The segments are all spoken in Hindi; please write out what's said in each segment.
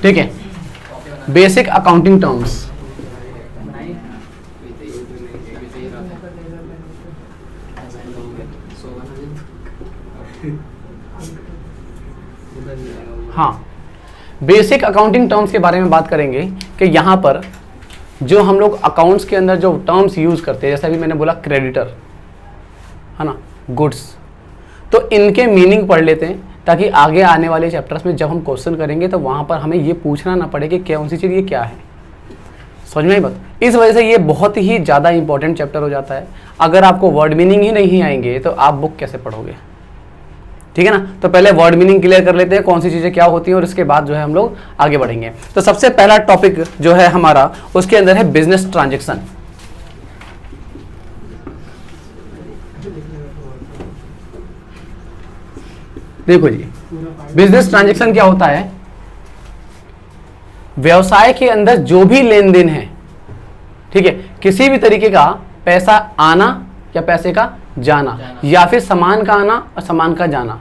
ठीक है, बेसिक अकाउंटिंग टर्म्स। हाँ, बेसिक अकाउंटिंग टर्म्स के बारे में बात करेंगे कि यहाँ पर जो हम लोग अकाउंट्स के अंदर जो टर्म्स यूज करते हैं, जैसा भी मैंने बोला क्रेडिटर है ना, गुड्स, तो इनके मीनिंग पढ़ लेते हैं ताकि आगे आने वाले चैप्टर्स में जब हम क्वेश्चन करेंगे तो वहाँ पर हमें ये पूछना ना पड़े कि कौन सी चीज़ ये क्या है। समझ में आई बात? इस वजह से ये बहुत ही ज़्यादा इंपॉर्टेंट चैप्टर हो जाता है। अगर आपको वर्ड मीनिंग ही नहीं आएंगे तो आप बुक कैसे पढ़ोगे? ठीक है ना, तो पहले वर्ड मीनिंग क्लियर कर लेते हैं, कौन सी चीज़ें क्या होती हैं, और इसके बाद जो है हम लोग आगे बढ़ेंगे। तो सबसे पहला टॉपिक जो है हमारा, उसके अंदर है बिजनेस ट्रांजैक्शन। देखो जी, बिजनेस ट्रांजैक्शन क्या होता है? व्यवसाय के अंदर जो भी लेन देन है, ठीक है, किसी भी तरीके का पैसा आना या पैसे का जाना, या फिर सामान का आना और सामान का जाना।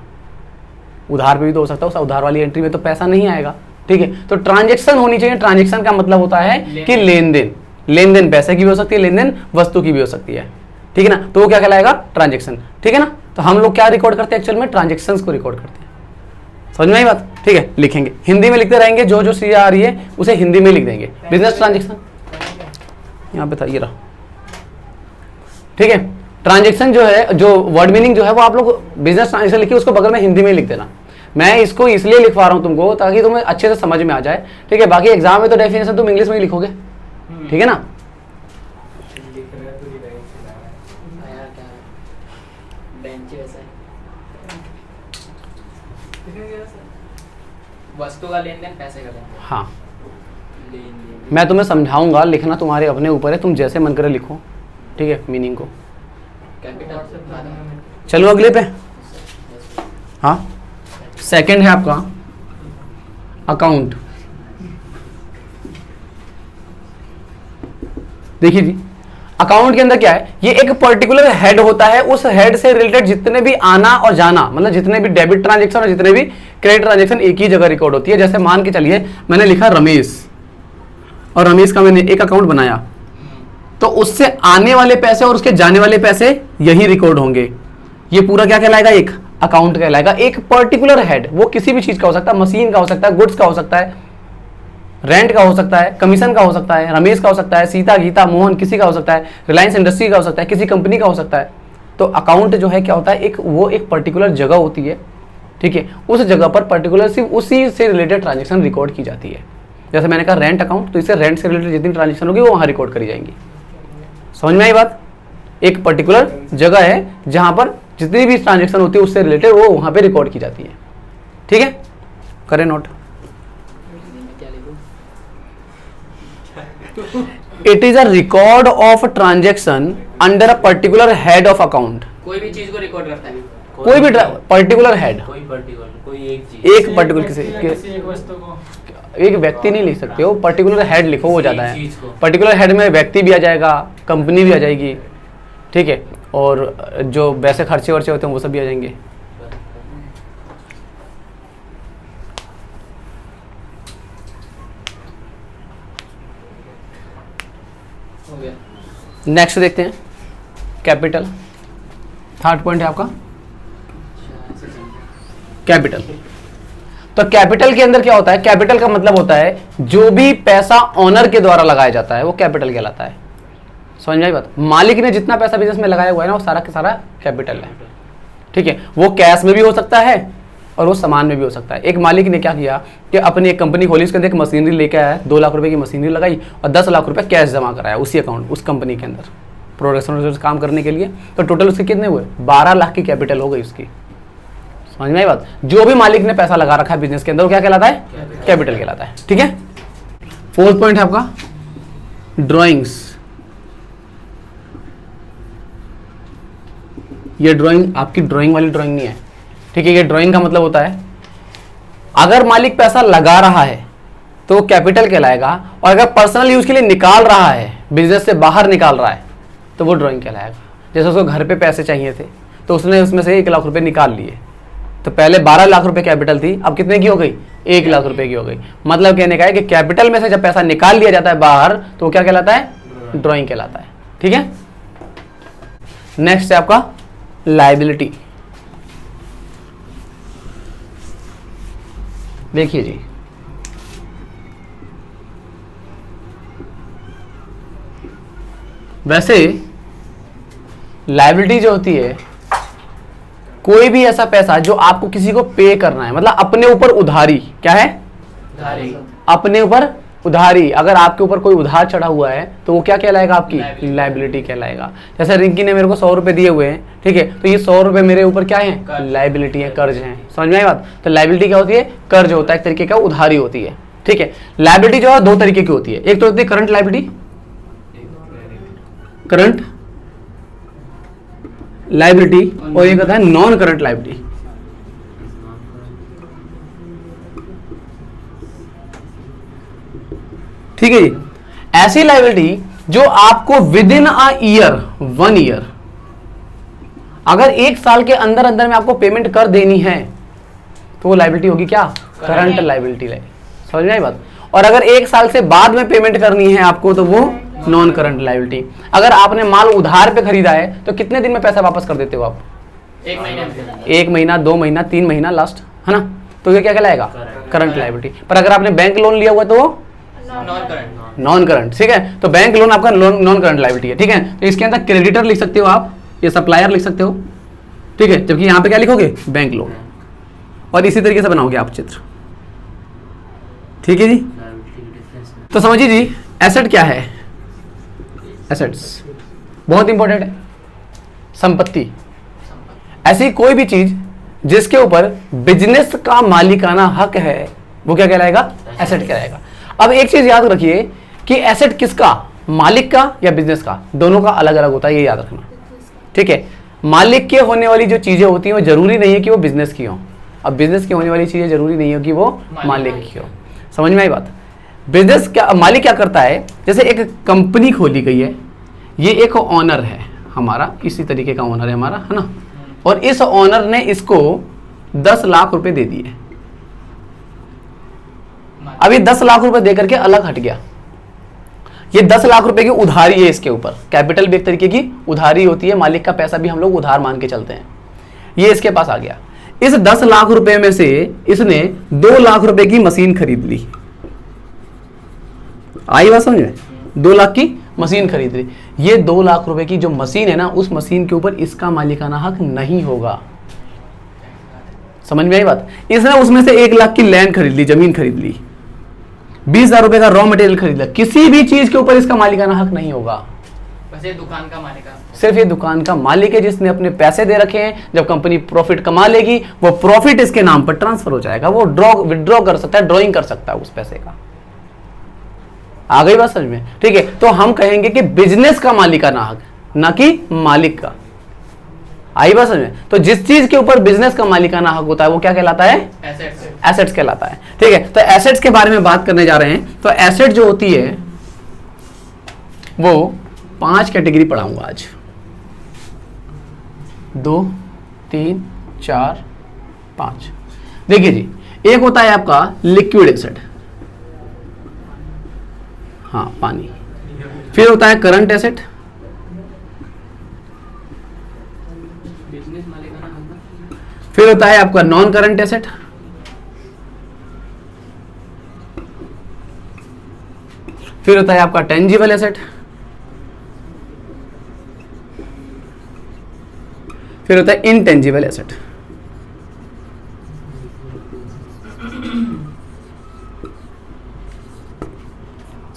उधार पे भी तो हो सकता है, उस उधार वाली एंट्री में तो पैसा नहीं आएगा। ठीक है, तो ट्रांजैक्शन होनी चाहिए। ट्रांजैक्शन का मतलब होता है कि लेन देन। लेन देन पैसे की भी हो सकती है, लेन देन वस्तु की भी हो सकती है। ठीक है ना, तो वो क्या कहलाएगा? ट्रांजैक्शन। ठीक है ना, तो हम लोग क्या रिकॉर्ड करते हैं एक्चुअल में? ट्रांजैक्शंस को रिकॉर्ड करते हैं। समझ में आई बात? ठीक है, लिखेंगे, हिंदी में लिखते रहेंगे, जो जो चीज़ आ रही है उसे हिंदी में लिख देंगे। बिजनेस ट्रांजैक्शन यहाँ पे था, ये रहा। ठीक है, ट्रांजैक्शन जो है, जो वर्ड मीनिंग जो है वो आप लोग बिजनेस ट्रांजैक्शन लिखिए, उसको बगल में हिंदी में लिख देना। मैं इसको इसलिए लिखवा रहा हूँ तुमको ताकि तुम्हें अच्छे से समझ में आ जाए। ठीक है, बाकी एग्जाम में तो डेफिनेशन तुम इंग्लिश में ही लिखोगे। ठीक है ना, वस्तु का लेन देन, पैसे का लेन देन। हाँ, मैं तुम्हें समझाऊंगा, लिखना तुम्हारे अपने ऊपर है, तुम जैसे मन करे लिखो। ठीक है, मीनिंग को। चलो अगले पे। हाँ, सेकंड है आपका अकाउंट। देखिए जी, अकाउंट के अंदर क्या है? ये एक पर्टिकुलर हेड होता है, उस हेड से रिलेटेड जितने भी आना और जाना, मतलब जितने भी डेबिट ट्रांजैक्शन और जितने भी क्रेडिट ट्रांजैक्शन एक ही जगह रिकॉर्ड होती है। जैसे मान के चलिए मैंने लिखा रमेश, और रमेश का मैंने एक अकाउंट बनाया, तो उससे आने वाले पैसे और उसके जाने वाले पैसे यही रिकॉर्ड होंगे। ये पूरा क्या कहलाएगा? एक अकाउंट कहलाएगा। एक पर्टिकुलर हेड, वो किसी भी चीज का हो सकता है, मशीन का हो सकता है, गुड्स का हो सकता है, रेंट का हो सकता है, कमीशन का हो सकता है, रमेश का हो सकता है, सीता, गीता, मोहन, किसी का हो सकता है, रिलायंस इंडस्ट्री का हो सकता है, किसी कंपनी का हो सकता है। तो अकाउंट जो है क्या होता है? वो एक पर्टिकुलर जगह होती है। ठीक है, उस जगह पर पर्टिकुलर सिर्फ उसी से रिलेटेड ट्रांजेक्शन रिकॉर्ड की जाती है। जैसे मैंने कहा रेंट अकाउंट, तो इससे रेंट से रिलेटेड जितनी ट्रांजेक्शन होगी वो वहां रिकॉर्ड करी जाएंगी। समझ में आई बात? एक पर्टिकुलर जगह है जहां पर जितनी भी ट्रांजेक्शन होती है उससे रिलेटेड वो वहां पे रिकॉर्ड की जाती है। ठीक है, करें note. It is a record of transaction under a particular head of account. कोई भी चीज को रिकॉर्ड करता है, कोई भी पर्टिकुलर हेड, कोई एक चीज, एक पर्टिकुलर किसी एक वस्तु को, एक व्यक्ति नहीं लिख सकते हो, पर्टिकुलर हेड लिखो, वो ज्यादा है। पर्टिकुलर हेड में व्यक्ति भी आ जाएगा, कंपनी भी आ जाएगी। ठीक है, और जो वैसे खर्चे वर्चे होते हैं वो सब भी आ जाएंगे। नेक्स्ट देखते हैं, कैपिटल। थर्ड पॉइंट है आपका कैपिटल। तो कैपिटल के अंदर क्या होता है? कैपिटल का मतलब होता है जो भी पैसा ओनर के द्वारा लगाया जाता है वो कैपिटल कहलाता है। समझ में आई बात? मालिक ने जितना पैसा बिजनेस में लगाया हुआ है ना, वो सारा का सारा कैपिटल है। ठीक है, वो कैश में भी हो सकता है और वो सामान में भी हो सकता है। एक मालिक ने क्या किया कि अपनी एक कंपनी खोली, उसके अंदर एक मशीनरी लेके आया, 2 लाख रुपए की मशीनरी लगाई और 10 लाख रुपए कैश जमा कराया उसी अकाउंट, उस कंपनी के अंदर प्रोडक्शन काम करने के लिए। तो टोटल उसके कितने हुए? 12 लाख की कैपिटल हो गई उसकी। समझ में आई बात? जो भी मालिक ने पैसा लगा रखा है बिजनेस के अंदर वो क्या कहलाता है? कैपिटल कहलाता है। ठीक है, फोर्थ पॉइंट है आपका ड्राइंग्स। ये ड्राइंग आपकी ड्राइंग वाली ड्राइंग नहीं है। ठीक है, ये ड्राइंग का मतलब होता है अगर मालिक पैसा लगा रहा है तो वो कैपिटल कहलाएगा, और अगर पर्सनल यूज के लिए निकाल रहा है, बिजनेस से बाहर निकाल रहा है, तो वो ड्राइंग कहलाएगा। जैसे उसको घर पे पैसे चाहिए थे तो उसने उसमें से 1 लाख रुपए निकाल लिए, तो पहले 12 लाख रुपए कैपिटल थी, अब कितने की हो गई? 1 लाख रुपए की हो गई। मतलब कहने का है कि कैपिटल में से जब पैसा निकाल लिया जाता है बाहर तो वो क्या कहलाता है? ड्रॉइंग कहलाता है। ठीक है, नेक्स्ट है आपका लायबिलिटी। देखिए जी, वैसे लायबिलिटी जो होती है, कोई भी ऐसा पैसा जो आपको किसी को पे करना है, मतलब अपने ऊपर उधारी, क्या है? उधारी। अपने ऊपर उधारी। अगर आपके ऊपर कोई उधार चढ़ा हुआ है तो वो क्या कहलाएगा? आपकी लायबिलिटी कहलाएगा। जैसे रिंकी ने मेरे को 100 रुपए दिए हुए हैं, ठीक है, तो ये 100 रुपए मेरे ऊपर क्या है? लायबिलिटी है, कर्ज है। समझ में आई बात? तो लायबिलिटी क्या होती है? कर्ज होता है, एक तरीके का उधारी होती है। ठीक है, लायबिलिटी जो है 2 तरीके की होती है। एक तो होती है करंट लायबिलिटी, करंट लायबिलिटी, और एक होता है नॉन करंट लायबिलिटी। ठीक है जी, ऐसी लायबिलिटी जो आपको with in a year, 1 year, अगर 1 साल के अंदर अंदर में आपको पेमेंट कर देनी है तो वो लायबिलिटी होगी क्या? Current liability. समझ में आई बात? और अगर 1 साल से बाद में पेमेंट करनी है आपको तो वो नॉन करंट लायबिलिटी। अगर आपने माल उधार पे खरीदा है तो कितने दिन में पैसा वापस कर देते हो आप? 1 महीने में। 1 महीना, 2 महीना, 3 महीना लास्ट, है ना? तो ये क्या कहलाएगा? Current liability. पर अगर आपने बैंक लोन लिया हुआ तो वो नॉन करंट। Non current. ठीक है, तो बैंक लोन आपका नॉन करंट लायबिलिटी है। ठीक है, तो इसके अंदर क्रेडिटर लिख सकते हो आप, ये सप्लायर लिख सकते हो। ठीक है, जबकि यहाँ पे क्या लिखोगे? Bank loan. और इसी तरीके से बनाओगे आप चित्र। ठीक है जी, तो समझिए जी, एसेट क्या है? एसेट्स बहुत इंपॉर्टेंट है। संपत्ति, ऐसी कोई भी चीज जिसके ऊपर बिजनेस का मालिकाना हक है वो क्या कहलाएगा? एसेट कहलाएगा। अब एक चीज याद रखिए कि एसेट किसका? मालिक का या बिजनेस का? दोनों का अलग अलग होता है, ये याद रखना। ठीक है, मालिक के होने वाली जो चीजें होती हैं वो जरूरी नहीं है कि वो बिजनेस की हो। अब बिजनेस की होने वाली चीजें जरूरी नहीं है कि वो मालिक की हो। समझ में आई बात? बिजनेस क्या, मालिक क्या करता है? जैसे एक कंपनी खोली गई है, ये एक ऑनर है हमारा, इसी तरीके का ऑनर है हमारा, है ना? और इस ऑनर ने इसको 10 लाख रुपए दे दिए। अभी 10 लाख रुपए दे करके अलग हट गया। ये 10 लाख रुपए की उधारी है इसके ऊपर। कैपिटल भी एक तरीके की उधारी होती है, मालिक का पैसा भी हम लोग उधार मान के चलते हैं। ये इसके पास आ गया। इस 10 लाख रुपए में से इसने 2 लाख रुपए की मशीन खरीद ली। आई बात समझ में? 2 लाख की मशीन खरीद ली। ये 2 लाख रुपए की जो मशीन है ना, उस मशीन के ऊपर इसका मालिकाना हक नहीं होगा। समझ में आई बात? इसने उसमें से 1 लाख की लैंड खरीद ली, जमीन खरीद ली, 20,000 रुपए का रॉ मटेरियल खरीद लिया, किसी भी चीज के ऊपर इसका मालिकाना हक नहीं होगा। बस ये दुकान का मालिक है। सिर्फ ये दुकान का मालिक है जिसने अपने पैसे दे रखे हैं। जब कंपनी प्रॉफिट कमा लेगी वो प्रॉफिट इसके नाम पर ट्रांसफर हो जाएगा, वो विड्रॉ कर सकता है, ड्रॉइंग कर सकता है उस पैसे का। आ गई बात समझ में? ठीक है, तो हम कहेंगे कि बिजनेस का मालिकाना हक, ना कि मालिक का। आई बात समझ में? तो जिस चीज के ऊपर बिजनेस का मालिकाना हक होता है वो क्या कहलाता है? एसेट्स कहलाता है। ठीक है, तो एसेट्स के बारे में बात करने जा रहे हैं। तो एसेट जो होती है वो 5 कैटेगरी पढ़ाऊंगा आज। 2, 3, 4, 5। देखिए जी, एक होता है आपका लिक्विड एसेट, हाँ पानी। फिर होता है करंट एसेट, फिर होता है आपका नॉन करंट एसेट, फिर होता है आपका टेंजिबल एसेट, फिर होता है इनटेंजिबल एसेट।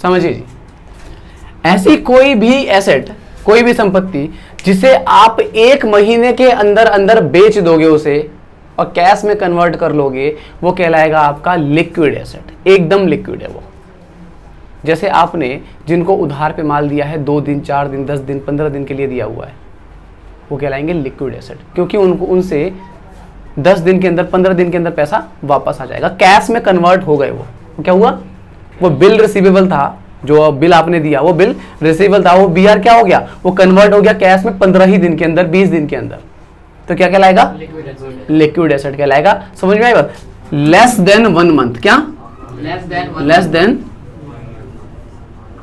समझिए जी, ऐसी कोई भी एसेट, कोई भी संपत्ति जिसे आप 1 महीने के अंदर अंदर बेच दोगे उसे और कैश में कन्वर्ट कर लोगे, वो कहलाएगा आपका लिक्विड एसेट। एकदम लिक्विड है वो। जैसे आपने जिनको उधार पे माल दिया है 2 दिन, 4 दिन, 10 दिन, 15 दिन के लिए दिया हुआ है, वो कहलाएंगे लिक्विड एसेट, क्योंकि उनको उनसे 10 दिन के अंदर, 15 दिन के अंदर पैसा वापस आ जाएगा, कैश में कन्वर्ट हो गए। वो क्या हुआ? वो बिल रिसीवेबल था, जो बिल आपने दिया वो बिल रिसीवेबल था, वो बीआर क्या हो गया? वो कन्वर्ट हो गया कैश में 15 ही दिन के अंदर, 20 दिन के अंदर। तो क्या कहलाएगा? Liquid acid. लिक्विड एसेट कहलाएगा। समझ में आई बात? लेस देन 1 मंथ, क्या? लेस देन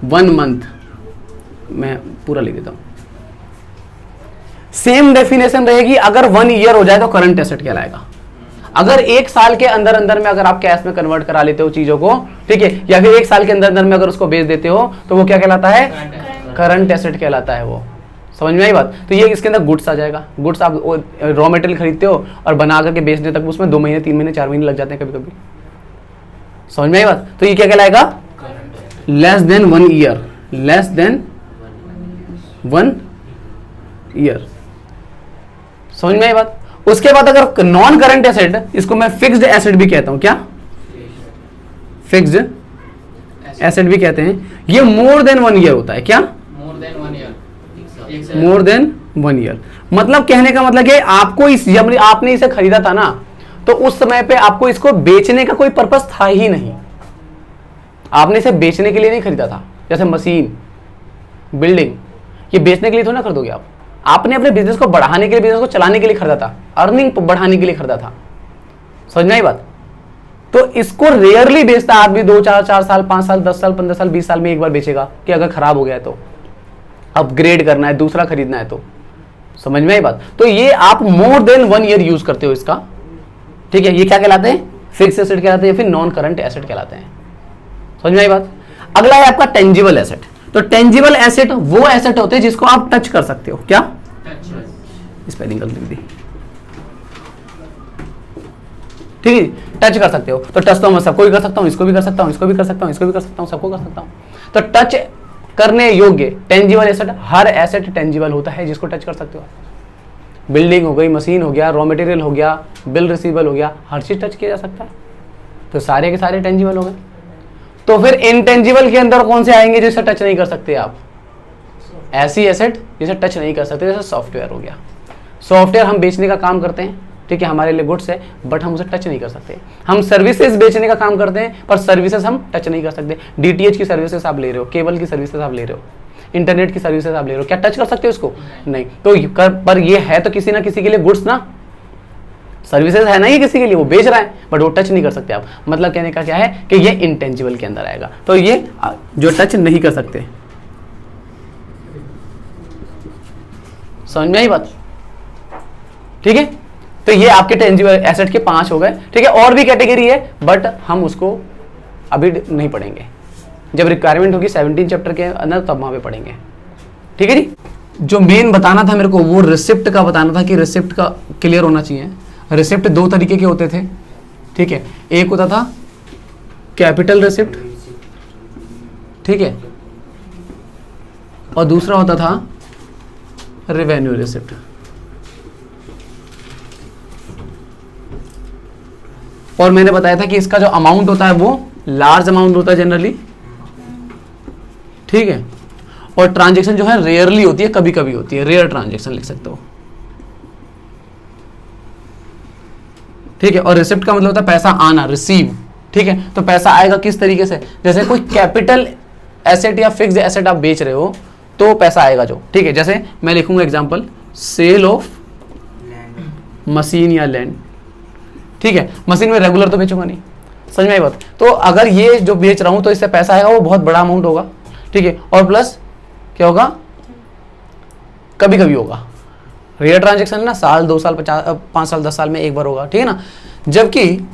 1 मंथ, मैं पूरा लिख देता हूं। सेम डेफिनेशन रहेगी, अगर 1 ईयर हो जाए तो करंट एसेट कहलाएगा। अगर 1 साल के अंदर अंदर में अगर आप कैश में कन्वर्ट करा लेते हो चीजों को, ठीक है, या फिर 1 साल के अंदर अंदर में अगर उसको बेच देते हो तो वो क्या कहलाता है? करंट एसेट कहलाता है वो। समझ में आई बात? तो ये इसके अंदर गुड्स आ जाएगा। गुड्स आप रॉ मटेरियल खरीदते हो और बना करके बेचने तक उसमें 2 महीने 3 महीने 4 महीने लग जाते हैं कभी कभी। समझ में आई बात? तो ये क्या कहलाएगा? Less than 1 year, less than 1 year. समझ में आई बात? उसके बाद अगर नॉन करंट एसेट, इसको मैं फिक्स्ड एसेट भी कहता हूं, क्या? फिक्स्ड एसेट भी कहते हैं। ये मोर देन 1 ईयर होता है, क्या? More than 1 year. More than 1 year मतलब कहने का मतलब कि आपको जब आपने इसे खरीदा था ना, तो उस समय पे आपको इसको बेचने का कोई पर्पस था ही नहीं। आपने इसे बेचने के लिए नहीं खरीदा था। जैसे मशीन, बिल्डिंग, ये बेचने के लिए थोड़ा ना खरीदोगे आप। आपने अपने बिजनेस को बढ़ाने के लिए, बिजनेस को चलाने के लिए खरीदा था, अर्निंग बढ़ाने के लिए खरीदा था। समझ में आई बात? तो इसको रेयरली बेचता आदमी 2-4 साल, 5 साल, 10 साल, 15 साल, 20 साल में एक बार बेचेगा कि अगर खराब हो गया है तो, अपग्रेड करना है, दूसरा खरीदना है तो। समझ में आई बात? तो ये आप मोर देन 1 ईयर यूज करते हो इसका, ठीक है। ये क्या कहलाते हैं? फिक्स एसेट कहलाते हैं या फिर नॉन करंट एसेट कहलाते हैं। समझ में आई बात? अगला है आपका टेंजिबल एसेट। तो टेंजिबल एसेट वो एसेट होते हैं जिसको आप टच कर सकते हो, क्या? स्पेलिंग गलती लिख दी, ठीक है, टच कर सकते हो। तो टच तो मैं सबको भी कर सकता हूं, इसको भी कर सकता हूं, इसको भी कर सकता हूं, इसको भी कर सकता हूं, सबको कर सकता हूं। तो टच करने योग्य टेंजिबल एसेट, हर एसेट टेंजिबल होता है जिसको टच कर सकते हो। बिल्डिंग हो गई, मशीन हो गया, रॉ मटेरियल हो गया, बिल रिसीवेबल हो गया, हर चीज टच किया जा सकता है। तो सारे के सारे टेंजिबल हो गए। तो फिर इनटेंजिबल के अंदर कौन से आएंगे जिसे टच नहीं कर सकते आप? ऐसी एसेट जिसे टच नहीं कर सकते, जैसे सॉफ्टवेयर हो गया। सॉफ्टवेयर हम बेचने का काम करते हैं, ठीक है, हमारे लिए गुड्स है, बट हम उसे टच नहीं कर सकते। हम सर्विसेज बेचने का काम करते हैं, पर सर्विसेज हम टच नहीं कर सकते। डीटीएच की सर्विसेज आप ले रहे हो, केबल की सर्विसेज आप ले रहे हो, इंटरनेट की सर्विसेज आप ले रहे हो, क्या टच कर सकते हो इसको? नहीं। तो पर ये है तो किसी ना किसी के लिए गुड्स ना, सर्विसेज है ना, ये किसी के लिए वो बेच रहा है, बट वो टच नहीं कर सकते आप। मतलब कहने का क्या है कि ये इंटेंजिबल के अंदर आएगा। तो ये जो टच नहीं कर सकते। समझ में आई बात? ठीक है। तो ये आपके टेंजिबल एसेट के 5 हो गए, ठीक है। और भी कैटेगरी है, बट हम उसको अभी नहीं पढ़ेंगे। जब रिक्वायरमेंट होगी 17 चैप्टर के अंदर, तब वहां पे पढ़ेंगे, ठीक है जी। जो मेन बताना था मेरे को, वो रिसिप्ट का बताना था कि रिसिप्ट का क्लियर होना चाहिए। रिसिप्ट 2 तरीके के होते थे, ठीक है। एक होता था कैपिटल रिसिप्ट, ठीक है, और दूसरा होता था रेवेन्यू रिसिप्ट। और मैंने बताया था कि इसका जो अमाउंट होता है वो लार्ज अमाउंट होता है जनरली, ठीक है। और ट्रांजैक्शन जो है रेयरली होती है, कभी कभी होती है, रेयर ट्रांजैक्शन लिख सकते हो, ठीक है। और रिसिप्ट का मतलब होता है पैसा आना, रिसीव, ठीक है। तो पैसा आएगा किस तरीके से? जैसे कोई कैपिटल एसेट या फिक्स्ड एसेट आप बेच रहे हो तो पैसा आएगा जो, ठीक है। जैसे मैं लिखूंगा एग्जांपल, सेल ऑफ मशीन या लैंड, ठीक है। मशीन में रेगुलर तो बेचूंगा नहीं, समझ में आई बात? तो अगर ये जो बेच रहा हूं तो इससे पैसा आएगा, वो बहुत बड़ा अमाउंट होगा, ठीक है। और प्लस क्या होगा? कभी कभी होगा, रेयर ट्रांजैक्शन ना, साल 2 साल 5 साल 10 साल में एक बार होगा, ठीक है ना। जबकि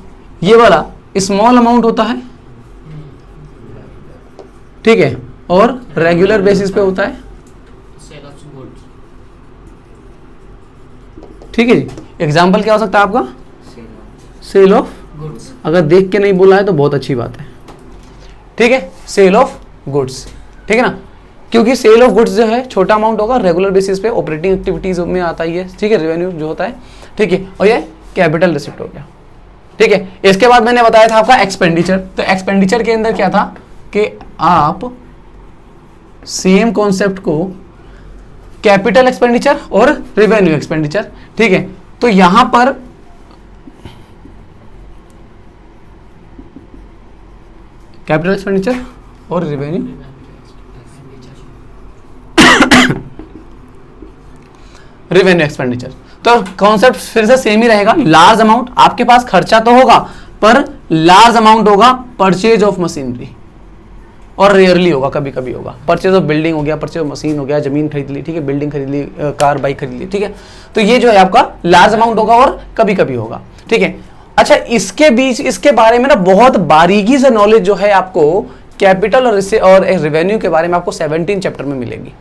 ये वाला स्मॉल अमाउंट होता है, ठीक है, और रेगुलर बेसिस पे होता है, सेल ऑफ गुड्स, ठीक है जी। एग्जाम्पल क्या हो सकता है आपका? Sale of goods. अगर देख के नहीं बोला है तो बहुत अच्छी बात है, ठीक है। सेल ऑफ गुड्स, ठीक है ना, क्योंकि सेल ऑफ गुड्स जो है छोटा अमाउंट होगा, रेगुलर बेसिस पे ऑपरेटिंग एक्टिविटीज में आता ही है, ठीक है, रेवेन्यू जो होता है, ठीक है। और ये कैपिटल रिसिप्ट हो गया, ठीक है। इसके बाद मैंने बताया था आपका एक्सपेंडिचर। तो एक्सपेंडिचर के अंदर क्या था कि आप सेम कॉन्सेप्ट को कैपिटल एक्सपेंडिचर और रेवेन्यू एक्सपेंडिचर, ठीक है। तो यहां पर कैपिटल एक्सपेंडिचर और रेवेन्यू, रेवेन्यू एक्सपेंडिचर। तो कॉन्सेप्ट फिर से सेम ही रहेगा, लार्ज अमाउंट, आपके पास खर्चा तो होगा पर लार्ज अमाउंट होगा परचेज ऑफ मशीनरी, और रेयरली होगा, कभी कभी होगा। परचेज ऑफ बिल्डिंग हो गया, परचेज ऑफ मशीन हो गया, जमीन खरीद ली, ठीक है, बिल्डिंग खरीद ली, कार बाइक खरीद ली, ठीक है। तो ये जो है आपका लार्ज अमाउंट होगा और कभी कभी होगा, ठीक है। अच्छा, इसके बीच इसके बारे में ना बहुत बारीकी से नॉलेज जो है आपको कैपिटल और रेवेन्यू के बारे में आपको 17 चैप्टर में मिलेगी।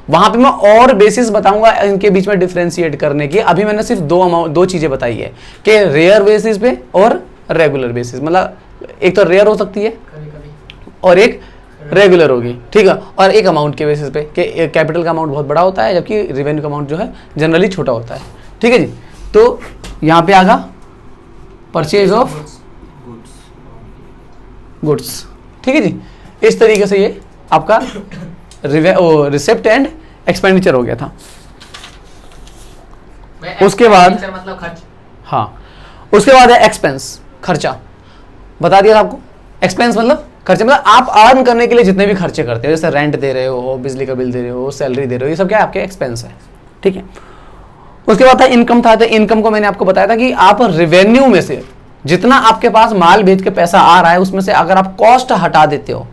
वहां पे मैं और बेसिस बताऊंगा इनके बीच में डिफरेंशिएट करने की। अभी मैंने सिर्फ दो चीजें बताई है कि रेयर बेसिस पे और रेगुलर बेसिस, मतलब एक तो रेयर हो सकती है और एक रेगुलर होगी, ठीक है, और एक अमाउंट के बेसिस पे कि कैपिटल का अमाउंट बहुत बड़ा होता है जबकि रेवेन्यू का अमाउंट जो है जनरली छोटा होता है, ठीक है जी। तो यहाँ पे आगा परचेज ऑफ गुड्स, ठीक है जी। इस तरीके से ये आपका रिसेप्ट एंड एक्सपेंडिचर हो गया था। उसके बाद मतलब खर्च, हाँ, उसके बाद है एक्सपेंस, खर्चा। बता दिया था आपको, एक्सपेंस मतलब खर्चे, मतलब आप अर्न करने के लिए जितने भी खर्चे करते हो, जैसे रेंट दे रहे हो, बिजली का बिल दे रहे हो, सैलरी दे रहे हो, ये सब क्या है आपके एक्सपेंस है, ठीक है। उसके बाद था इनकम था, तो इनकम को मैंने आपको बताया था कि आप रेवेन्यू में से जितना आपके पास माल बेच के पैसा आ रहा है उसमें से अगर आप कॉस्ट हटा देते हो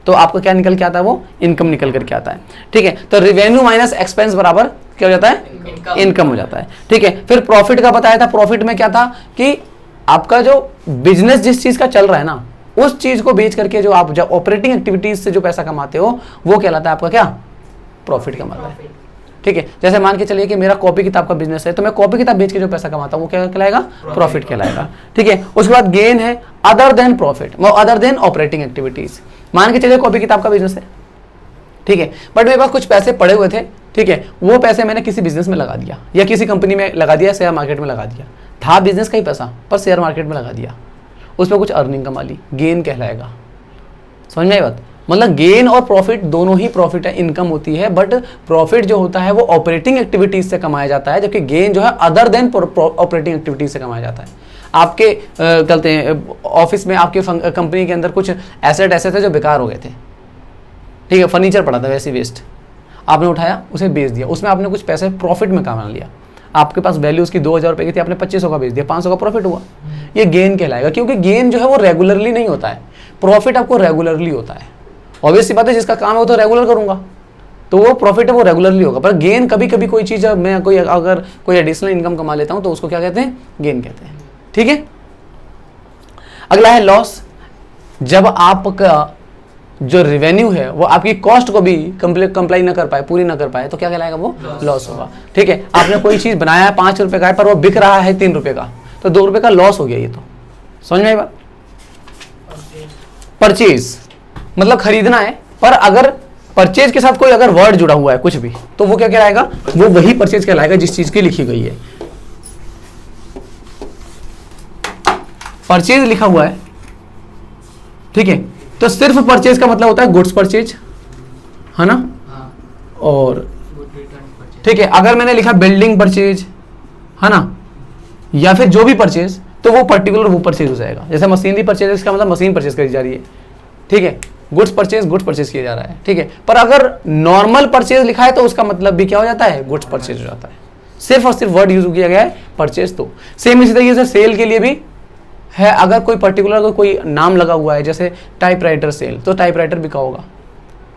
तो आपको क्या निकल के आता है, वो इनकम निकल करके आता है, ठीक है। तो रेवेन्यू माइनस एक्सपेंस बराबर क्या हो जाता है, इनकम हो जाता है, ठीक है। फिर प्रॉफिट का बताया था, प्रॉफिट में क्या था कि आपका जो बिजनेस जिस चीज का चल रहा है ना, उस चीज को बेच करके जो आप जब ऑपरेटिंग एक्टिविटीज से जो पैसा कमाते हो वो कहलाता है आपका क्या, प्रॉफिट कमाता है, ठीक है। जैसे मान के चलिए कि मेरा कॉपी किताब का बिजनेस है, तो मैं कॉपी किताब बेच के जो पैसा कमाता हूँ वो क्या कहलाएगा, प्रॉफिट कहलाएगा, ठीक है। उसके बाद गेन है other than profit, other than operating activities. मान के चलिए कॉपी किताब का बिजनेस है, ठीक है, बट मेरे पास कुछ पैसे पड़े हुए थे, ठीक है, वो पैसे मैंने किसी बिजनेस में लगा दिया या किसी कंपनी में लगा दिया, शेयर मार्केट में लगा दिया, था बिजनेस का ही पैसा पर शेयर मार्केट में लगा दिया, उसमें कुछ अर्निंग कमा ली, गेन कहलाएगा। समझ में आई बात, मतलब गेन और प्रॉफिट दोनों ही प्रॉफिट है, इनकम होती है, बट प्रॉफिट जो होता है वो ऑपरेटिंग एक्टिविटीज से कमाया जाता है, जबकि गेन जो है अदर देन ऑपरेटिंग एक्टिविटीज से कमाया जाता है। आपके कहते हैं ऑफिस में आपके कंपनी के अंदर कुछ एसेट ऐसे थे जो बेकार हो गए थे, ठीक है, फर्नीचर पड़ा था वैसे वेस्ट, आपने उठाया उसे बेच दिया, उसमें आपने कुछ पैसे प्रॉफिट में कमा लिया, आपके पास वैल्यू उसकी 2000 रुपये की थी, आपने 2500 का बेच दिया, 500 का प्रॉफिट हुआ, ये गेन कहलाएगा। क्योंकि गेन जो है वो रेगुलरली नहीं होता है, प्रॉफिट आपको रेगुलरली होता है। ऑब्वियस सी बात है, जिसका काम है वो तो रेगुलर करूंगा तो वो प्रॉफिट है वो रेगुलरली होगा, पर गेन कभी कभी कोई चीज़ मैं कोई अगर कोई एडिशनल इनकम कमा लेता हूँ तो उसको क्या कहते हैं, गेन कहते हैं, ठीक है। अगला है लॉस, जब आपका जो रेवेन्यू है वो आपकी कॉस्ट को भी कंप्लाई ना कर पाए, पूरी ना कर पाए, तो क्या कहलाएगा, वो लॉस होगा, ठीक है। आपने कोई चीज बनाया है 5 रुपए का है पर वो बिक रहा है 3 रुपए का, तो 2 रुपए का लॉस हो गया, ये तो समझ में आई बात। परचेज मतलब खरीदना है, पर अगर परचेज के साथ कोई अगर वर्ड जुड़ा हुआ है कुछ भी, तो वो क्या कहलाएगा, वो वही परचेज कहलाएगा जिस चीज की लिखी गई है। परचेज लिखा हुआ है, ठीक है, तो सिर्फ परचेज का मतलब होता है गुड्स परचेज, है ना, और ठीक है, अगर मैंने लिखा बिल्डिंग परचेज, है ना, या फिर जो भी परचेज, तो वो पर्टिकुलर वो परचेज हो जाएगा। जैसे मशीनरी परचेज, इसका मतलब मशीन परचेज करी जा रही है, ठीक है। गुड्स परचेज किया जा रहा है, ठीक है। पर अगर नॉर्मल परचेज लिखा है तो उसका मतलब भी क्या हो जाता है, गुड्स परचेज हो जाता है, सिर्फ और सिर्फ वर्ड यूज किया गया है परचेज। तो सेम इसी तरीके से सेल के लिए भी है, अगर कोई पर्टिकुलर कोई नाम लगा हुआ है, जैसे टाइपराइटर सेल, तो टाइपराइटर बिका होगा,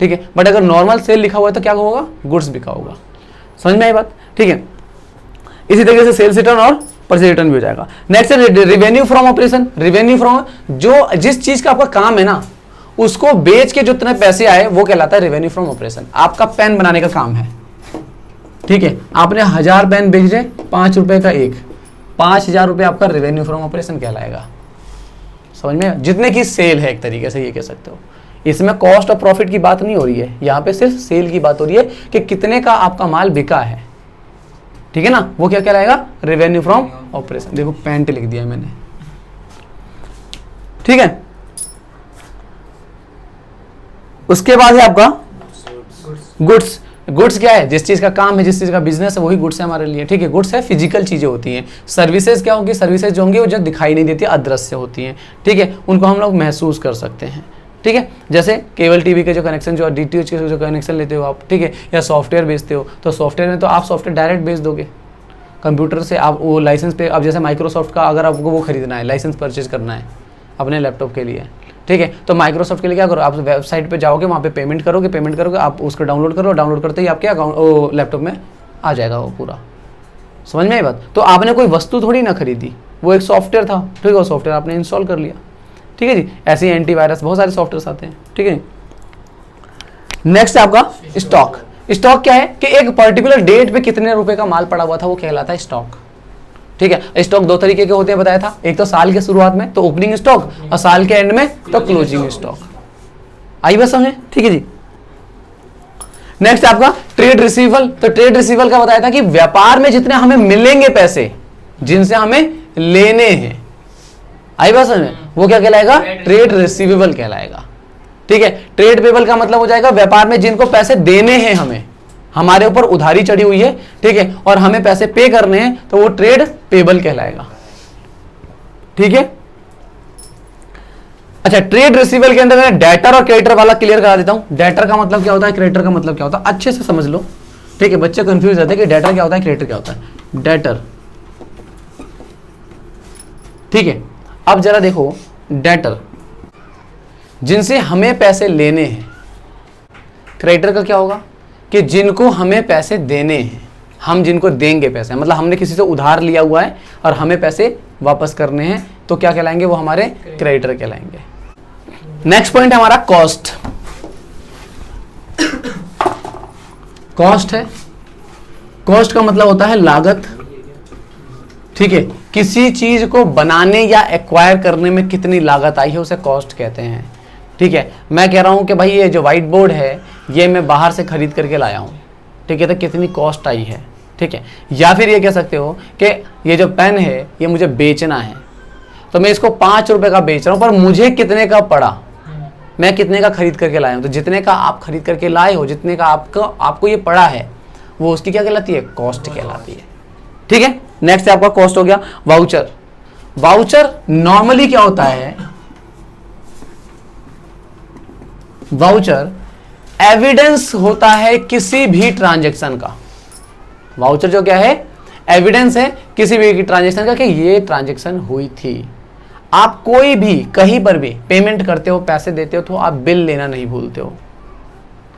ठीक है, बट अगर नॉर्मल सेल लिखा हुआ है तो क्या होगा, गुड्स बिका होगा। समझ में आई बात, ठीक है। इसी तरीके से सेल्स रिटर्न और परचेज रिटर्न भी हो जाएगा। नेक्स्ट है revenue from operation, revenue from जो जिस चीज का आपका काम है ना, उसको बेच के जितने पैसे आए वो कहलाता है रेवेन्यू फ्रॉम ऑपरेशन। आपका पेन बनाने का काम है, ठीक है, आपने 1000 पेन बेचे, 5 रुपए का एक, 5000 रुपये आपका रेवेन्यू फ्रॉम ऑपरेशन कहलाएगा। समझ में, जितने की सेल है, एक तरीके से ये कह सकते हो। इसमें कॉस्ट और प्रॉफिट की बात नहीं हो रही है, यहाँ पे सिर्फ सेल की बात हो रही है कि कितने का आपका माल बिका है, ठीक है ना, वो क्या कहलाएगा, रेवेन्यू फ्रॉम ऑपरेशन। देखो पेंट लिख दिया मैंने, ठीक है। उसके बाद है आपका गुड्स। गुड्स क्या है, जिस चीज का काम है, जिस चीज का बिजनेस है, वही गुड्स है हमारे लिए, ठीक है। गुड्स है फिजिकल चीजें होती हैं। सर्विसेज क्या होंगी, सर्विसेज जो होंगी वो जो दिखाई नहीं देती, अदृश्य होती हैं, ठीक है, उनको हम लोग महसूस कर सकते हैं, ठीक है। जैसे केबल टीवी के जो कनेक्शन, जो DTH के जो कनेक्शन लेते हो आप, ठीक है, या सॉफ्टवेयर बेचते हो, तो सॉफ्टवेयर में तो आप सॉफ्टवेयर डायरेक्ट बेच दोगे, कंप्यूटर से आप वो लाइसेंस पे, अब जैसे माइक्रोसॉफ्ट का अगर आपको वो खरीदना है, लाइसेंस परचेज करना है अपने लैपटॉप के लिए, ठीक है, तो माइक्रोसॉफ्ट के लिए क्या करो, आप वेबसाइट पे जाओगे, वहाँ पे पेमेंट करोगे, आप उसको डाउनलोड करो, डाउनलोड करते ही आपके अकाउंट लैपटॉप में आ जाएगा वो पूरा। समझ में आई बात? तो आपने कोई वस्तु थोड़ी ना खरीदी, वो एक सॉफ्टवेयर था, ठीक है, वो सॉफ्टवेयर आपने इंस्टॉल कर लिया, ठीक है जी। ऐसे ही एंटीवायरस बहुत सारे सॉफ्टवेयर आते हैं, ठीक है। नेक्स्ट है आपका स्टॉक। स्टॉक क्या है कि एक पर्टिकुलर डेट पे कितने रुपए का माल पड़ा हुआ था, वो कहलाता है स्टॉक, ठीक है। स्टॉक दो तरीके के होते हैं बताया था, एक तो साल के शुरुआत में तो ओपनिंग स्टॉक, और साल के एंड में तो क्लोजिंग स्टॉक। आई बात समझे? ठीक है जी। नेक्स्ट आपका ट्रेड रिसीवल। तो ट्रेड रिसीवल का बताया था कि व्यापार में जितने हमें मिलेंगे पैसे, जिनसे हमें लेने हैं, आई बात समझ में, वो क्या कहलाएगा? ट्रेड रिसीवेबल कहलाएगा, ठीक है। ट्रेड पेबल का मतलब हो जाएगा व्यापार में जिनको पैसे देने हैं, हमें, हमारे ऊपर उधारी चढ़ी हुई है, ठीक है, और हमें पैसे पे करने हैं, तो वो ट्रेड पेबल कहलाएगा, ठीक है। अच्छा, ट्रेड रिसीवेबल के अंदर मैं डेटर और क्रेडिटर वाला क्लियर करा देता हूं। डेटर का मतलब क्या होता है, क्रेडिटर का मतलब क्या होता है, अच्छे से समझ लो, ठीक है। बच्चे कंफ्यूज रहते हैं कि डेटर क्या होता है, क्रेडिटर क्या होता है। डेटर, ठीक है। अब जरा देखो, डेटर जिनसे हमें पैसे लेने हैं, क्रेडिटर का क्या होगा कि जिनको हमें पैसे देने हैं, हम जिनको देंगे पैसे, मतलब हमने किसी से उधार लिया हुआ है और हमें पैसे वापस करने हैं, तो क्या कहलाएंगे, वो हमारे क्रेडिटर कहलाएंगे। नेक्स्ट पॉइंट है हमारा कॉस्ट। कॉस्ट है, कॉस्ट का मतलब होता है लागत, ठीक है। किसी चीज को बनाने या एक्वायर करने में कितनी लागत आई है उसे कॉस्ट कहते हैं, ठीक है। मैं कह रहा हूं कि भाई ये जो व्हाइट बोर्ड है ये मैं बाहर से खरीद करके लाया हूं, ठीक है, तो कितनी कॉस्ट आई है, ठीक है। या फिर ये कह सकते हो कि ये जो पेन है ये मुझे बेचना है, तो मैं इसको 5 रुपए का बेच रहा हूं, पर मुझे कितने का पड़ा, मैं कितने का खरीद करके लाया हूं। तो जितने का आप खरीद करके लाए हो, जितने का आपको ये पड़ा है, वो उसकी क्या कहलाती है, कॉस्ट कहलाती है, ठीक है। नेक्स्ट आपका कॉस्ट हो गया वाउचर। वाउचर नॉर्मली क्या होता है, वाउचर एविडेंस होता है किसी भी ट्रांजैक्शन का। वाउचर जो क्या है, एविडेंस है किसी भी ट्रांजैक्शन का कि ये ट्रांजैक्शन हुई थी। आप कोई भी कहीं पर भी पेमेंट करते हो, पैसे देते हो, तो आप बिल लेना नहीं भूलते हो,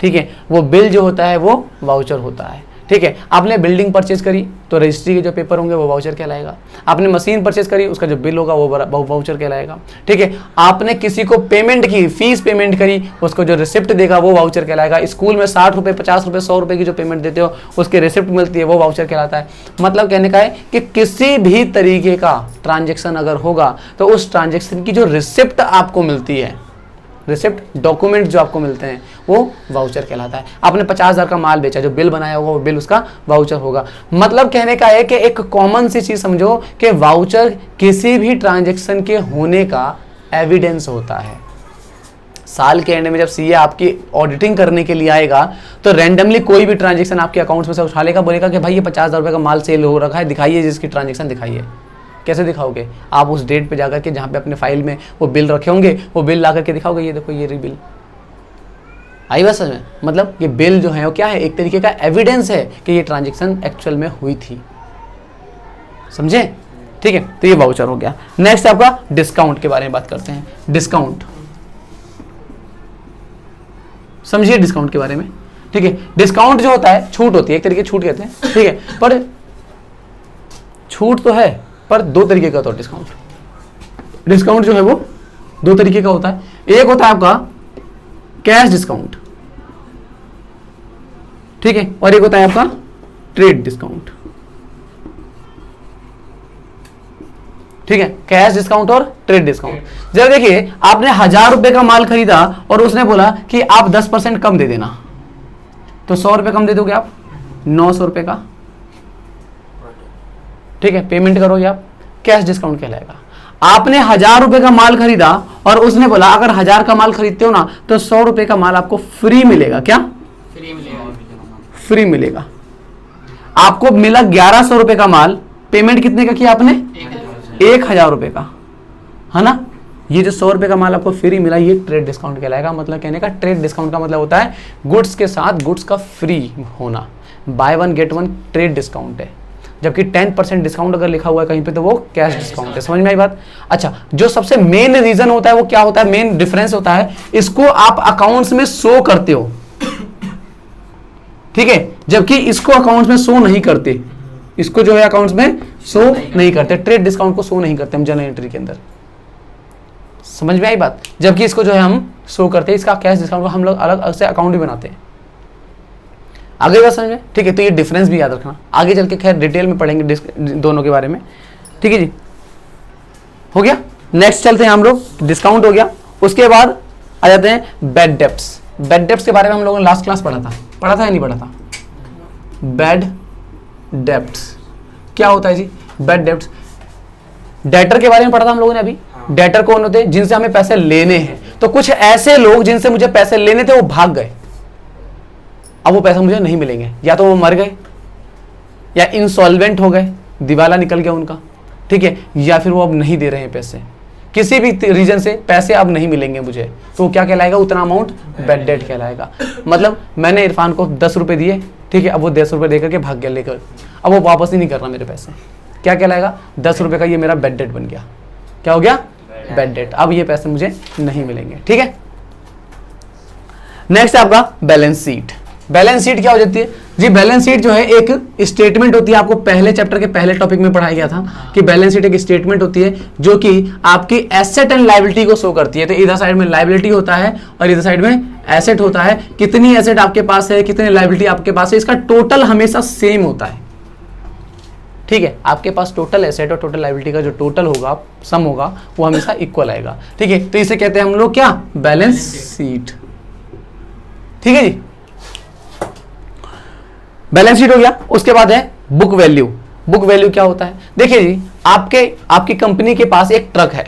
ठीक है। वो बिल जो होता है वो वाउचर होता है, ठीक है। आपने बिल्डिंग परचेज करी तो रजिस्ट्री के जो पेपर होंगे वो वाउचर कहलाएगा। आपने मशीन परचेज करी, उसका जो बिल होगा वो वाउचर कहलाएगा, ठीक है। आपने किसी को पेमेंट की, फीस पेमेंट करी, उसको जो रिसिप्ट देगा वो वाउचर कहलाएगा। स्कूल में 60 रुपये, 50 रुपये, 100 रुपये की जो पेमेंट देते हो, उसकी रिसिप्ट मिलती है, वो वाउचर कहलाता है। मतलब कहने का है कि किसी भी तरीके का ट्रांजेक्शन अगर होगा तो उस ट्रांजेक्शन की जो रिसिप्ट आपको मिलती है, रिसिप्ट डॉक्यूमेंट जो आपको मिलते हैं, वो वाउचर कहलाता है। आपने 50,000 का माल बेचा, जो बिल बनाया होगा वो बिल उसका वाउचर होगा। मतलब कहने का है कि एक कॉमन सी चीज समझो कि वाउचर किसी भी ट्रांजैक्शन के होने का एविडेंस होता है। साल के एंड में जब सीए आपकी ऑडिटिंग करने के लिए आएगा तो रैंडमली कोई भी ट्रांजैक्शन आपके अकाउंट में से उठा लेगा, बोलेगा कि भाई ये 50,000 रुपये का माल सेल हो रखा है, दिखाइए जिसकी ट्रांजैक्शन दिखाइए। कैसे दिखाओगे? आप उस डेट पे जाकर के जहाँ पे अपने फाइल में वो बिल रखे होंगे, वो बिल ला करके दिखाओगे, ये देखो ये रही बिल। आई बात समझ में? मतलब ये बिल जो है वो क्या है, एक तरीके का एविडेंस है कि ये ट्रांजैक्शन एक्चुअल में हुई थी। समझे? ठीक है, तो ये वाउचर हो गया। नेक्स्ट आपका डिस्काउंट के बारे में बात करते हैं। डिस्काउंट समझिए डिस्काउंट के बारे में, ठीक है। डिस्काउंट जो होता है छूट होती है, एक तरीके छूट कहते हैं, ठीक है। पर छूट तो है, पर दो तरीके का होता है डिस्काउंट। डिस्काउंट जो है वो दो तरीके का होता है। एक होता है आपका कैश डिस्काउंट, ठीक है, और एक होता है आपका ट्रेड डिस्काउंट, ठीक है। कैश डिस्काउंट और ट्रेड डिस्काउंट। जरा देखिए, आपने 1000 रुपए का माल खरीदा और उसने बोला कि आप 10% कम दे देना, तो 100 रुपए कम दे दोगे आप, 900 रुपए का, ठीक है, पेमेंट करोगे आप, कैश डिस्काउंट कहलाएगा। आपने 1000 रुपए का माल खरीदा और उसने बोला अगर 1000 का माल खरीदते हो ना तो 100 रुपए का माल आपको फ्री मिलेगा। क्या फ्री मिलेगा? फ्री मिलेगा। आपको मिला 1100 रुपए का माल, पेमेंट कितने का किया आपने? 1000 रुपए का, है ना। ये जो 100 रुपए का माल आपको फ्री मिला, ये ट्रेड डिस्काउंट कहलाएगा। मतलब कहने का ट्रेड डिस्काउंट का मतलब होता है गुड्स के साथ गुड्स का फ्री होना। By one get one trade discount है। जबकि 10% डिस्काउंट अगर लिखा हुआ है कहीं पे तो वो कैश डिस्काउंट है। समझ में आई बात? अच्छा, जो सबसे मेन रीजन होता है वो क्या होता है, मेन डिफरेंस होता है, इसको आप अकाउंट्स में शो करते हो, ठीक है, जबकि इसको अकाउंट्स में शो नहीं करते, इसको जो है अकाउंट्स में शो नहीं करते, ट्रेड डिस्काउंट को शो नहीं करते हम जनरल एंट्री के अंदर। समझ में आई बात? जबकि इसको जो है हम शो करते हैं, इसका कैश डिस्काउंट को हम लोग अलग से अकाउंट भी बनाते हैं। आगे बात समझ में? ठीक है, तो ये डिफरेंस भी याद रखना, आगे चल के खैर डिटेल में पढ़ेंगे दोनों के बारे में। ठीक है जी, हो गया। नेक्स्ट चलते हैं हम लोग, डिस्काउंट हो गया, उसके बाद आ जाते हैं बैड डेब्ट्स। बैड डेब्ट्स के बारे में हम लोगों ने लास्ट क्लास पढ़ा था या नहीं पढ़ा था? बैड डेब्ट्स क्या होता है जी? बैड डेब्ट्स, डेटर के बारे में पढ़ा था हम लोगों ने अभी। डेटर कौन होते हैं? जिनसे हमें पैसे लेने हैं। तो कुछ ऐसे लोग जिनसे मुझे पैसे लेने थे वो भाग गए, अब वो पैसे मुझे नहीं मिलेंगे, या तो वो मर गए, या इंसॉल्वेंट हो गए, दिवाला निकल गया उनका, ठीक है, या फिर वो अब नहीं दे रहे हैं पैसे, किसी भी रीजन से पैसे अब नहीं मिलेंगे मुझे, तो वो क्या कहलाएगा? उतना अमाउंट बैड डेट कहलाएगा। मतलब मैंने इरफान को 10 रुपए दिए, ठीक है, अब वो 10 रुपए देकर के भाग गया लेकर, अब वो वापस ही नहीं कर रहा मेरे पैसे, क्या कहलाएगा? 10 रुपए का ये मेरा बैड डेट बन गया। क्या हो गया? Bad debt. अब ये पैसे मुझे नहीं मिलेंगे, ठीक है। नेक्स्ट है आपका बैलेंस शीट। बैलेंस शीट क्या हो जाती है जी? बैलेंस शीट जो है एक स्टेटमेंट होती है, आपको पहले चैप्टर के पहले टॉपिक में पढ़ाया गया था कि बैलेंस शीट एक स्टेटमेंट होती है जो कि आपकी एसेट एंड लायबिलिटी को शो करती है। तो इधर साइड में लायबिलिटी होता है और इधर साइड में एसेट होता है, कितनी एसेट आपके पास है, कितनी लायबिलिटी आपके पास है, इसका टोटल हमेशा सेम होता है, ठीक है। आपके पास टोटल एसेट और टोटल लायबिलिटी का जो टोटल होगा, सम होगा, वो हमेशा इक्वल आएगा, ठीक है। तो इसे कहते हैं हम लोग क्या? बैलेंस शीट, ठीक है जी। बैलेंस शीट हो गया। उसके बाद है बुक वैल्यू। बुक वैल्यू क्या होता है? देखिए जी, आपकी कंपनी के पास एक ट्रक है,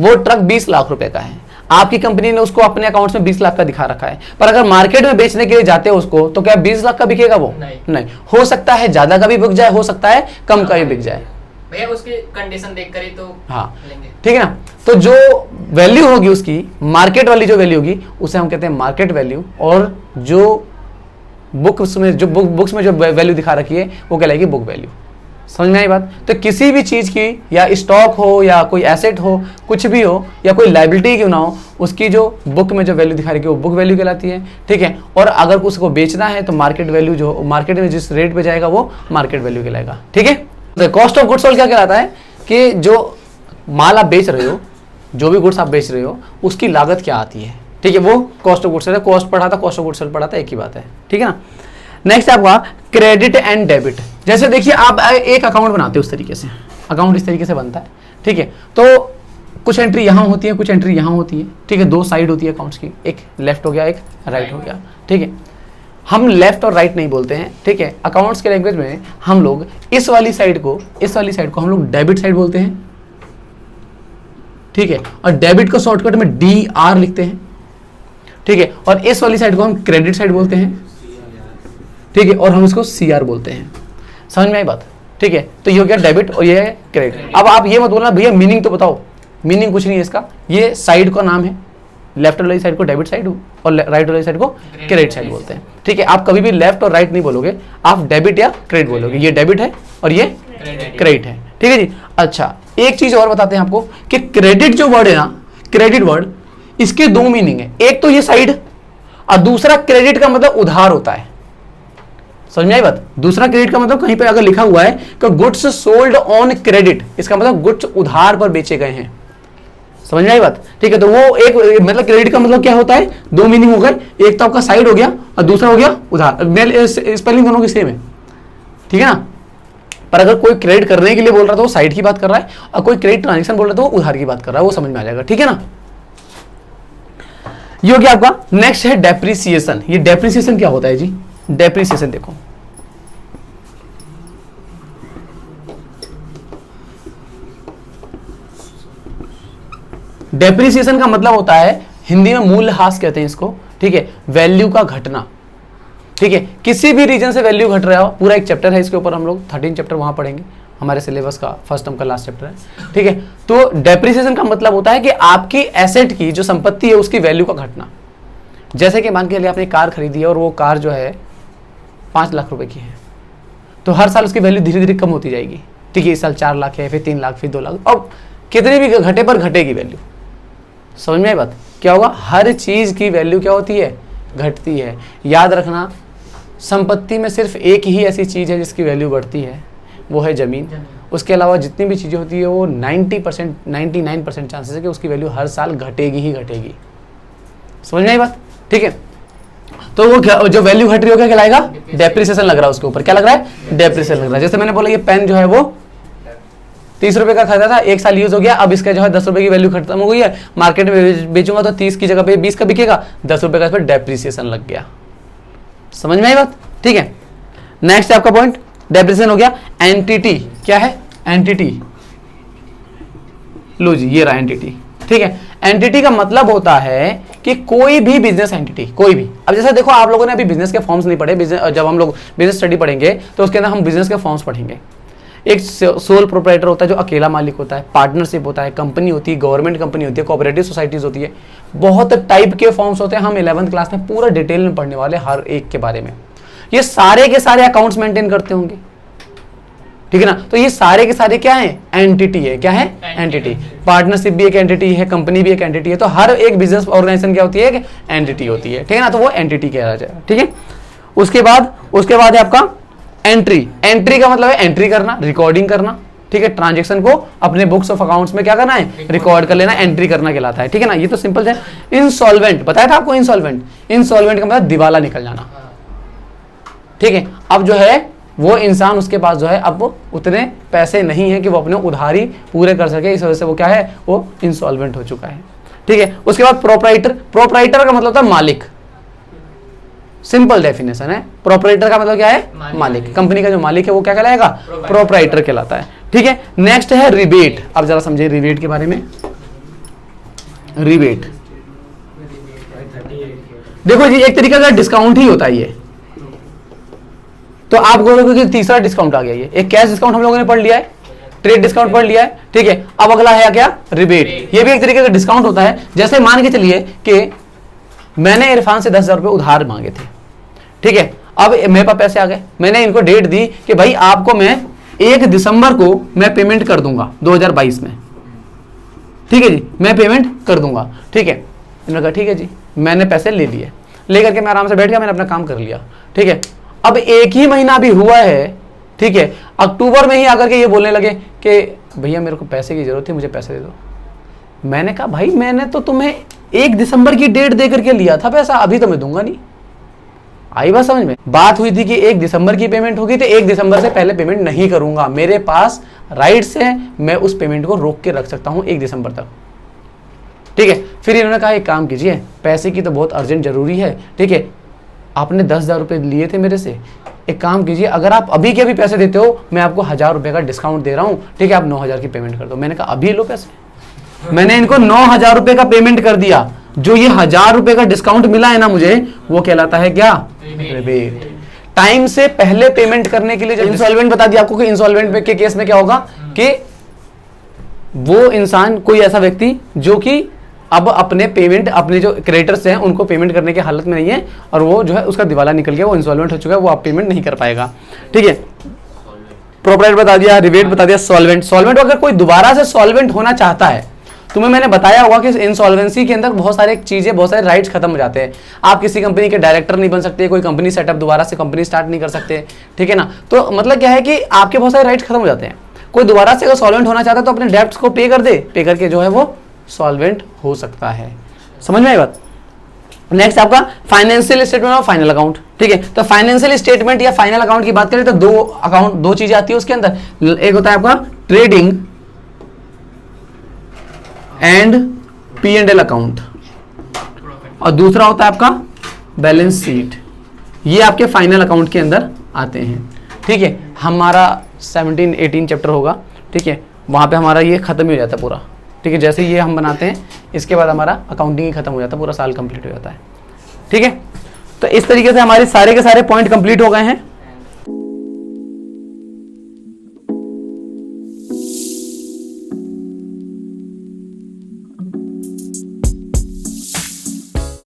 वो ट्रक 20 लाख रुपए का है, आपकी कंपनी ने उसको अपने अकाउंट्स में 20 लाख का दिखा रखा है, पर अगर मार्केट में बेचने के लिए जाते हो उसको, तो क्या 20 लाख का बिकेगा वो? नहीं। हो सकता है ज्यादा का भी बिक जाए, हो सकता है कम का भी बिक जाए, भैया उसकी कंडीशन देख कर ही तो हाँ लेंगे, ठीक है ना। तो जो वैल्यू होगी उसकी, मार्केट वाली जो वैल्यू होगी, उसे हम कहते हैं मार्केट वैल्यू, और जो बुक्स में जो वैल्यू दिखा रखी है वो कहलाएगी बुक वैल्यू। समझ में आई बात? तो किसी भी चीज की, या स्टॉक हो, या कोई एसेट हो, कुछ भी हो, या कोई लायबिलिटी क्यों ना हो, उसकी जो बुक में जो वैल्यू दिखा रखी है वो बुक वैल्यू कहलाती है, ठीक है। और अगर उसको बेचना है तो मार्केट वैल्यू, जो मार्केट में जिस रेट पे जाएगा वो मार्केट वैल्यू कहलाएगा, ठीक है। तो कॉस्ट ऑफ गुड्स सोल्ड क्या कहलाता है? कि जो माल आप बेच रहे हो, जो भी गुड्स आप बेच रहे हो, उसकी लागत क्या आती है, ठीक है, वो cost of goods sold. Cost पढ़ा था, कॉस्ट ऑफ गुड्स सोल्ड पढ़ा था, एक ही बात है, ठीक है ना। नेक्स्ट आपका क्रेडिट एंड डेबिट। जैसे देखिए, आप एक अकाउंट बनाते हो, उस तरीके से अकाउंट इस तरीके से बनता है, ठीक है। तो कुछ एंट्री यहाँ होती है, कुछ एंट्री यहाँ होती है, ठीक है। दो साइड होती है अकाउंट्स की, एक लेफ्ट हो गया, एक राइट हो गया, ठीक है। हम लेफ्ट और राइट नहीं बोलते हैं, ठीक है। अकाउंट्स के लैंग्वेज में हम लोग इस वाली साइड को हम लोग डेबिट साइड बोलते हैं, ठीक है। और डेबिट को शॉर्टकट में DR लिखते हैं, ठीक है। और इस वाली साइड को हम क्रेडिट साइड बोलते हैं, ठीक है, और हम इसको CR बोलते हैं। समझ में आई बात? ठीक है। तो ये हो गया डेबिट और ये है क्रेडिट। अब आप ये मत बोलना भैया मीनिंग तो बताओ, मीनिंग कुछ नहीं है इसका, ये साइड का नाम है। लेफ्ट वाली साइड को डेबिट साइड और राइट वाली साइड को क्रेडिट साइड बोलते हैं, ठीक है। आप कभी भी लेफ्ट और राइट नहीं बोलोगे, आप डेबिट या क्रेडिट बोलोगे। ये डेबिट है और ये क्रेडिट है, ठीक है जी। अच्छा, एक चीज और बताते हैं आपको कि क्रेडिट जो वर्ड है ना, क्रेडिट वर्ड, इसके दो मीनिंग है। एक तो ये साइड, और दूसरा क्रेडिट का मतलब उधार होता है। समझ में आई बात? दूसरा क्रेडिट का मतलब कहीं पे अगर लिखा हुआ है कि गुड्स सोल्ड ऑन क्रेडिट, इसका मतलब गुड्स उधार पर बेचे गए हैं। समझ में आई बात? ठीक है। तो वो एक मतलब क्रेडिट का मतलब क्या होता है? दो मीनिंग हो गए, एक तो आपका साइड हो गया और दूसरा हो गया उधार। स्पेलिंग दोनों की सेम है, ठीक है ना। पर अगर कोई क्रेडिट करने के लिए बोल रहा था वो साइड की बात कर रहा है, और कोई क्रेडिट ट्रांजेक्शन बोल रहा था वो उधार की बात कर रहा है, वो समझ में आ जाएगा, ठीक है ना। ये हो गया आपका। नेक्स्ट है डेप्रिसिएशन। ये डेप्रिसिएशन क्या होता है जी? डेप्रिसिएशन देखो, डेप्रिसिएशन का मतलब होता है, हिंदी में मूल्यह्रास कहते हैं इसको, ठीक है। वैल्यू का घटना, ठीक है। किसी भी रीजन से वैल्यू घट रहा हो, पूरा एक चैप्टर है इसके ऊपर, हम लोग 13 चैप्टर वहां पढ़ेंगे, हमारे सिलेबस का फर्स्ट टर्म का लास्ट चैप्टर है, ठीक है। तो डेप्रिसिएशन का मतलब होता है कि आपकी एसेट की जो संपत्ति है उसकी वैल्यू का घटना। जैसे कि मान के लिए आपने कार खरीदी है और वो कार जो है 5 लाख रुपए की है, तो हर साल उसकी वैल्यू धीरे धीरे कम होती जाएगी। ठीक है, इस साल 4 लाख है, फिर 3 लाख, फिर 2 लाख, और कितने भी घटे पर घटेगी वैल्यू। समझ में आई बात? क्या होगा, हर चीज़ की वैल्यू क्या होती है, घटती है। याद रखना, संपत्ति में सिर्फ एक ही ऐसी चीज़ है जिसकी वैल्यू बढ़ती है, वो है ज़मीन। उसके अलावा जितनी भी चीज़ें होती है वो 90% 99% चांसेस है कि उसकी वैल्यू हर साल घटेगी ही घटेगी। समझ में आई बात? ठीक है, तो वो जो वैल्यू घट रही हो क्या कहलाएगा, डेप्रिसिएशन लग रहा है उसके ऊपर। क्या लग रहा है, डेप्रिसिएशन लग रहा है। जैसे मैंने बोला ये पेन जो है वो 30 रुपए का खरीदा था, 1 साल यूज हो गया, अब इसका जो है 10 रुपए की वैल्यू खत्म हो गई है, मार्केट में बेचूंगा तो 30 की जगह पे 20 का बिकेगा, 10 रुपए का इस पर डेप्रिसिएशन लग गया। समझ में आई बात? ठीक है, नेक्स्ट आपका पॉइंट डेप्रिसिएशन हो गया। एंटिटी क्या है, एंटिटी, लो जी ये रहा एंटिटी। ठीक है, एंटिटी का मतलब होता है कि कोई भी बिजनेस एंटिटी, कोई भी। अब जैसे देखो आप लोगों ने अभी बिजनेस के फॉर्म्स नहीं पढ़े, जब हम लोग बिजनेस स्टडी पढ़ेंगे तो उसके अंदर हम बिजनेस के फॉर्म्स पढ़ेंगे। एक सोल प्रोप्राइटर होता है जो अकेला मालिक होता है, पार्टनरशिप होता है, कंपनी होती है, गवर्नमेंट कंपनी होती है, कोऑपरेटिव सोसाइटीज होती है, बहुत टाइप के फॉर्म्स होते हैं। हम 11th क्लास में पूरा डिटेल में पढ़ने वाले हर एक के बारे में। ये सारे के सारे अकाउंट्स मेंटेन करते होंगे, ठीक है ना। तो ये सारे के सारे क्या है, एंटिटी है। क्या है, एंटिटी। पार्टनरशिप भी एक एंटिटी है, कंपनी भी एक एंटिटी है। तो हर एक बिजनेस ऑर्गेनाइजेशन क्या होती है, एक एंटिटी होती है, ठीक है ना। तो वो एंटिटी कहा जाएगा, ठीक है। उसके बाद है आपका एंट्री। एंट्री का मतलब है एंट्री करना, रिकॉर्डिंग करना, ठीक है। ट्रांजेक्शन को अपने बुक्स ऑफ अकाउंट्स में क्या करना है, रिकॉर्ड कर लेना, एंट्री करना कहलाता है, ठीक है ना। ये तो सिंपल है। इंसॉल्वेंट बताया था आपको, इंसॉल्वेंट का मतलब दिवाला निकल जाना, ठीक है। अब जो है वो इंसान, उसके पास जो है अब उतने पैसे नहीं है कि वो अपने उधारी पूरे कर सके, इस वजह से वो क्या है, वो इंसॉल्वेंट हो चुका है, ठीक है। उसके बाद प्रोप्राइटर। प्रोप्राइटर का मतलब होता है मालिक, सिंपल डेफिनेशन है। प्रोप्राइटर का मतलब क्या है, मालिक। कंपनी का जो मालिक है वो क्या कहलाएगा, प्रोप्राइटर कहलाता है, ठीक है। नेक्स्ट है रिबेट। अब जरा समझिए रिबेट के बारे में। रिबेट देखो जी, एक तरीके का डिस्काउंट ही होता है ये। तो आप बोलोगे कि तीसरा डिस्काउंट आ गया। ये एक कैश डिस्काउंट हम लोगों ने पढ़ लिया है, ट्रेड डिस्काउंट पढ़ लिया है, ठीक है। अब अगला है क्या, रिबेट। ये भी एक तरीके का डिस्काउंट होता है। जैसे मान के चलिए कि मैंने इरफान से 10,000 रुपए उधार मांगे थे, ठीक है। अब मेरे पास पैसे आ गए, मैंने इनको डेट दी कि भाई आपको मैं 1 दिसंबर को मैं पेमेंट कर दूंगा 2022 में, ठीक है जी, मैं पेमेंट कर दूंगा, ठीक है। इन्होंने कहा ठीक है जी, मैंने पैसे ले लिए, लेकर के मैं आराम से बैठ गया, मैंने अपना काम कर लिया, ठीक है। अब 1 ही महीना भी हुआ है, ठीक है। अक्टूबर में ही आकर के ये बोलने लगे कि भैया मेरे को पैसे की जरूरत है, मुझे पैसे दे दो। मैंने कहा भाई मैंने तो तुम्हें 1 दिसंबर की डेट दे करके लिया था पैसा, अभी तो मैं दूंगा नहीं। आई बात समझ में? बात हुई थी कि 1 दिसंबर की पेमेंट होगी तो 1 दिसंबर से पहले पेमेंट नहीं करूंगा, मेरे पास राइट्स है, मैं उस पेमेंट को रोक के रख सकता हूं 1 दिसंबर तक, ठीक है। फिर इन्होंने कहा एक काम कीजिए, पैसे की तो बहुत अर्जेंट जरूरी है, ठीक है। आपने 10,000 रुपये लिए थे मेरे से, एक काम कीजिए, अगर आप अभी के अभी पैसे देते हो मैं आपको 1,000 रुपये का डिस्काउंट दे रहा हूँ, ठीक है। आप 9,000 की पेमेंट कर दो। मैंने कहा अभी लो पैसे। मैंने इनको 9,000 रुपये का पेमेंट कर दिया। जो ये 1,000 रुपये का डिस्काउंट मिला है ना मुझे, वो कहलाता है क्या, रिबेट। टाइम से पहले पेमेंट करने के लिए जो इंसॉल्वेंट बता दिया आपको कि इंसॉल्वेंट के केस में क्या होगा कि वो इंसान, कोई ऐसा व्यक्ति जो कि अब अपने पेमेंट, अपने जो क्रेडिटर्स हैं उनको पेमेंट करने की हालत में नहीं है और वो जो है उसका दिवाला निकल गया, वो इंसॉल्वेंट हो चुका है, वो आप पेमेंट नहीं कर पाएगा, ठीक है। प्रोप्राइटर बता दिया, रिबेट बता दिया, सॉल्वेंट। सॉल्वेंट अगर कोई दोबारा से सॉल्वेंट होना चाहता है, तुम्हें मैंने बताया होगा कि इंसॉल्वेंसी के अंदर बहुत सारे चीजें, बहुत सारे राइट्स खत्म हो जाते हैं। आप किसी कंपनी के डायरेक्टर नहीं बन सकते, कोई कंपनी सेटअप दोबारा से कंपनी स्टार्ट नहीं कर सकते, ठीक है ना। तो मतलब क्या है कि आपके बहुत सारे राइट्स खत्म हो जाते हैं। कोई दोबारा से अगर सॉल्वेंट होना चाहता है तो अपने डेब्ट्स को पे कर दे, पे करके जो है वो सॉल्वेंट हो सकता है। समझ में आई बात? नेक्स्ट आपका फाइनेंशियल स्टेटमेंट और फाइनल अकाउंट, ठीक है। तो फाइनेंशियल स्टेटमेंट या फाइनल अकाउंट की बात करें तो दो चीजें आती है उसके अंदर। एक होता है आपका ट्रेडिंग एंड P&L अकाउंट और दूसरा होता है आपका बैलेंस शीट। ये आपके फाइनल अकाउंट के अंदर आते हैं, ठीक है। हमारा 17-18 चैप्टर होगा, ठीक है, वहां पे हमारा ये खत्म ही हो जाता है पूरा, ठीक है। जैसे ये हम बनाते हैं इसके बाद हमारा अकाउंटिंग ही खत्म हो जाता है, पूरा साल कंप्लीट हो जाता है, ठीक है। तो इस तरीके से हमारे सारे के सारे पॉइंट कंप्लीट हो गए हैं।